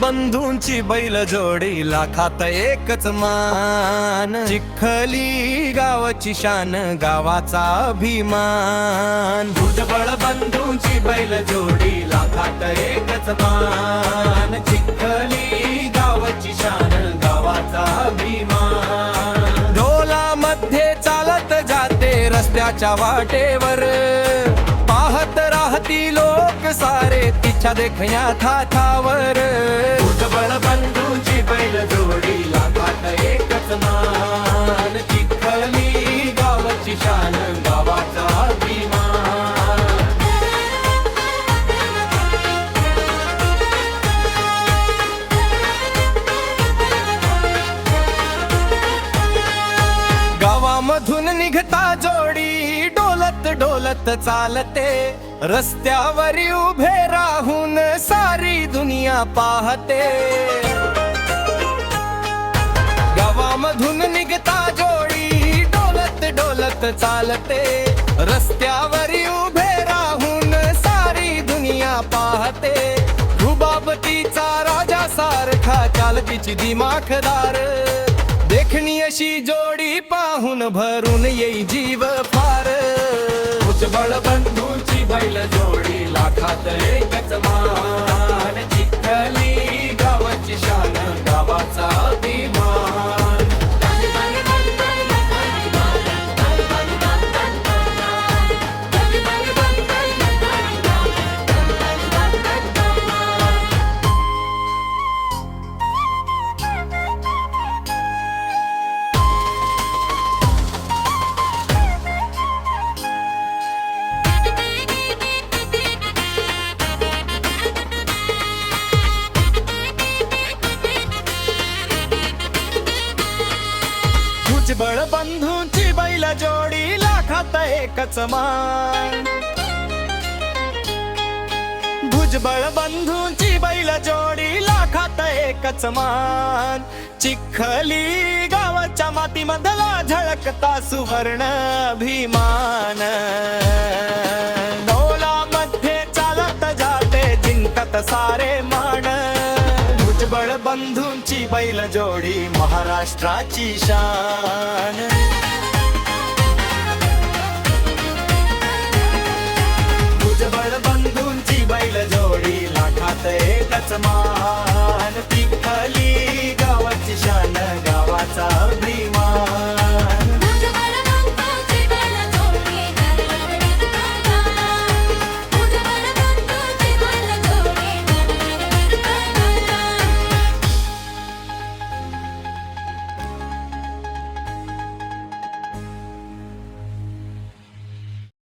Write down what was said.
बंधूंची बैल जोडी लाखात एकच मान, चिखली गावाची शान गावाचा अभिमान। भुजबळ बंधूंची बैल जोडी लाखात एकच मान, चिखली गावाची शान गावाचा अभिमान। ढोलामध्ये चालत जाते रस्त्याच्या वाटेवर, पाहत राहती लोक सारे तिच्या देखण्या थाथावर। भुजबळ बंधूंची बैल जोडी लाखात एकच मान, चिखली गावाची शान गावाचा अभिमान। गावामधून निघता जोडी डोलत डोलत चालते, रस्त्यावर उभे राहून सारी दुनिया पाहते। गावामधून निघता जोडी डोलत डोलत चालते, रस्त्यावर उभे राहून सारी दुनिया पाहते। रुबाबतीचा राजा सारखा चालतीची दिमाखदार, देखणी अशी जोडी पाहून भरून येई जीव फार। भुजबळ बंधूंची बैल जोडी लाखात एकच मान, चिखली गावाची शान गावाचा अभिमान। भुजबळ बंधूंची बैल जोडी लाखात एकच मान, भुजबळ बंधूंची बैल जोडी लाखात एकच मान। चिखली गावाच्या मातीमधला झळकता सुवर्ण अभिमान, डोलामध्ये चालत जाते जिंकत सारे मान। भुजबळ बंधूंची बैल जोडी महाराष्ट्राची शान। भुजबळ बंधूंची बैल जोडी लाखात एकच मान।